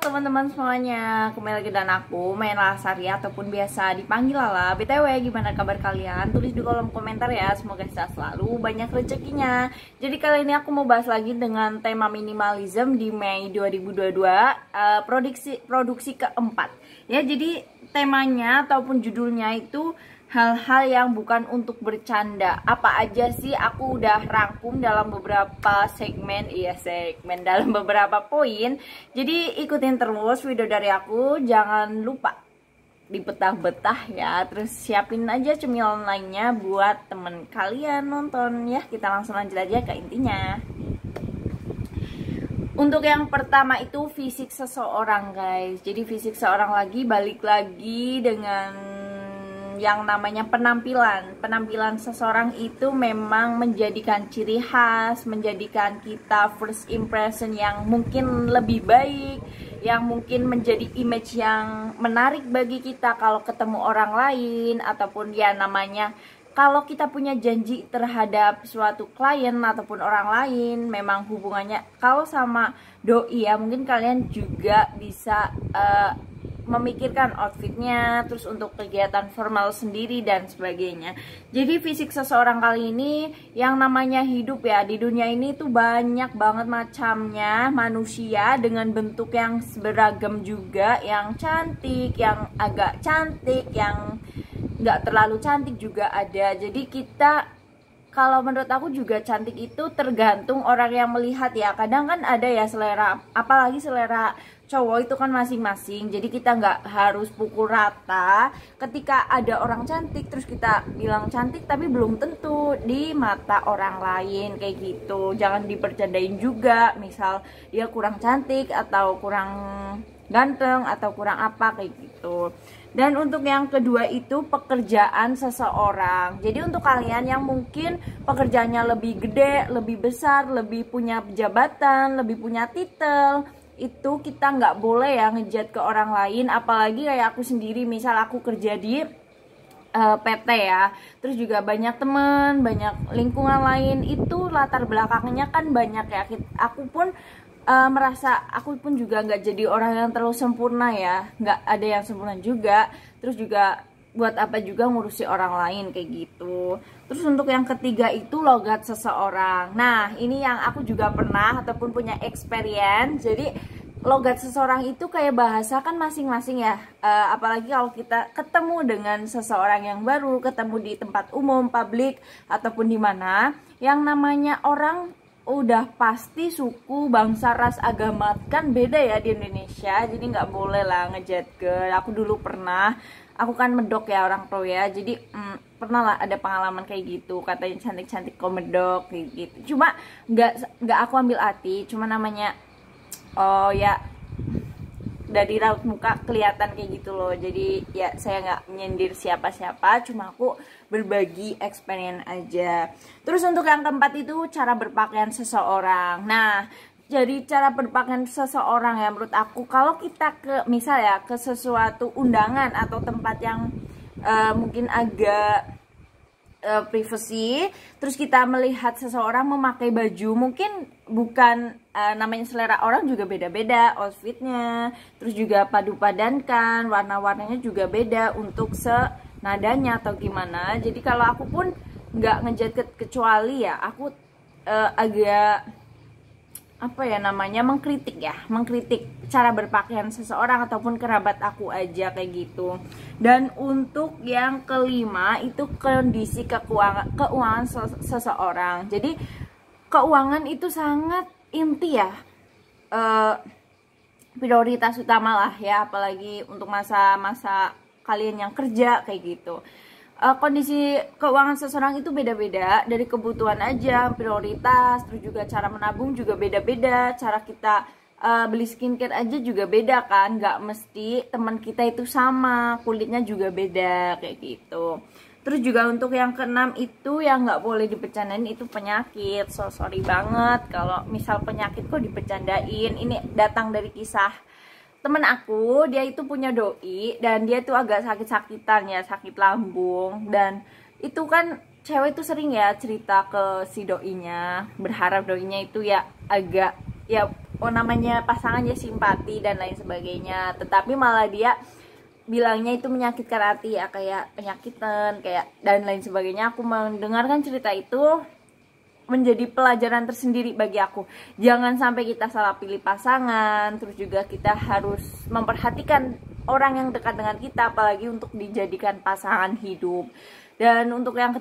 teman-teman semuanya, kembali lagi dengan aku Main Lasari ataupun biasa dipanggil Lala. BTW gimana kabar kalian? Tulis di kolom komentar ya, semoga sehat selalu, banyak rezekinya. Jadi kali ini aku mau bahas lagi dengan tema minimalism di Mei 2022, produksi keempat. Ya, jadi temanya ataupun judulnya itu hal-hal yang bukan untuk bercanda. Apa aja sih, aku udah rangkum dalam beberapa segmen dalam beberapa poin. Jadi ikutin terus video dari aku, jangan lupa dibetah-betah ya. Terus siapin aja cemilan lainnya buat temen kalian nonton ya. Kita langsung lanjut aja ke intinya. Untuk yang pertama itu fisik seseorang, guys. Jadi fisik seorang balik lagi dengan yang namanya penampilan seseorang itu memang menjadikan ciri khas, menjadikan kita first impression yang mungkin lebih baik, yang mungkin menjadi image yang menarik bagi kita kalau ketemu orang lain, ataupun ya namanya kalau kita punya janji terhadap suatu klien ataupun orang lain. Memang hubungannya kalau sama doi ya, mungkin kalian juga bisa memikirkan outfitnya, terus untuk kegiatan formal sendiri dan sebagainya. Jadi fisik seseorang kali ini yang namanya hidup ya, di dunia ini tuh banyak banget macamnya manusia dengan bentuk yang beragam juga, yang cantik, yang agak cantik, yang nggak terlalu cantik juga ada. Jadi kita, kalau menurut aku juga cantik itu tergantung orang yang melihat ya. Kadang kan ada ya selera, apalagi selera cowok itu kan masing-masing. Jadi kita nggak harus pukul rata. Ketika ada orang cantik terus kita bilang cantik, tapi belum tentu di mata orang lain kayak gitu. Jangan dipercandain juga. Misal dia kurang cantik atau kurang ganteng atau kurang apa kayak gitu. Dan untuk yang kedua itu pekerjaan seseorang. Jadi untuk kalian yang mungkin pekerjaannya lebih gede, lebih besar, lebih punya jabatan, lebih punya titel, itu kita nggak boleh ya ngejat ke orang lain. Apalagi kayak aku sendiri, misal aku kerja di PT ya, terus juga banyak temen, banyak lingkungan lain, itu latar belakangnya kan banyak ya. Aku pun merasa aku pun juga nggak jadi orang yang terlalu sempurna ya, nggak ada yang sempurna juga. Terus juga buat apa juga ngurusi orang lain kayak gitu. Terus untuk yang ketiga itu logat seseorang. Nah ini yang aku juga pernah ataupun punya experience. Jadi logat seseorang itu kayak bahasa kan masing-masing ya. Apalagi kalau kita ketemu dengan seseorang yang baru, ketemu di tempat umum, publik ataupun di mana, yang namanya orang udah pasti suku, bangsa, ras, agama kan beda ya di Indonesia. Jadi nggak boleh lah ngejat ke. Aku dulu pernah, aku kan medok ya orang tua ya. Jadi pernah lah ada pengalaman kayak gitu. Katanya cantik-cantik kok medok kayak gitu. Cuma nggak aku ambil hati. Cuma namanya oh ya dari raut muka kelihatan kayak gitu loh. Jadi ya saya nggak menyindir siapa-siapa, cuma aku berbagi experience aja. Terus untuk yang keempat itu cara berpakaian seseorang. Nah jadi cara berpakaian seseorang ya menurut aku, kalau kita ke misal ya ke sesuatu undangan atau tempat yang mungkin agak privasi, terus kita melihat seseorang memakai baju, mungkin bukan namanya selera orang juga beda-beda outfitnya, terus juga padu-padankan, warna-warnanya juga beda untuk senadanya atau gimana. Jadi kalau aku pun nggak ngejat kecuali ya aku agak apa ya namanya mengkritik cara berpakaian seseorang ataupun kerabat aku aja kayak gitu. Dan untuk yang kelima itu kondisi keuangan seseorang. Jadi keuangan itu sangat inti ya, prioritas utama lah ya, apalagi untuk masa-masa kalian yang kerja kayak gitu. Kondisi keuangan seseorang itu beda-beda, dari kebutuhan aja, prioritas, terus juga cara menabung juga beda-beda, cara kita beli skincare aja juga beda kan, nggak mesti teman kita itu sama, kulitnya juga beda kayak gitu. Terus juga untuk yang keenam itu yang nggak boleh dibercandain itu penyakit. So sorry banget kalau misal penyakit kok dibercandain. Ini datang dari kisah temen aku, dia itu punya doi dan dia tuh agak sakit-sakitan ya, sakit lambung. Dan itu kan cewek tuh sering ya cerita ke si doinya, berharap doinya itu ya agak ya namanya pasangan ya simpati dan lain sebagainya, tetapi malah dia bilangnya itu menyakitkan hati ya, kayak penyakitan kayak dan lain sebagainya. Aku mendengarkan cerita itu menjadi pelajaran tersendiri bagi aku. Jangan sampai kita salah pilih pasangan, terus juga kita harus memperhatikan orang yang dekat dengan kita, apalagi untuk dijadikan pasangan hidup. Dan untuk yang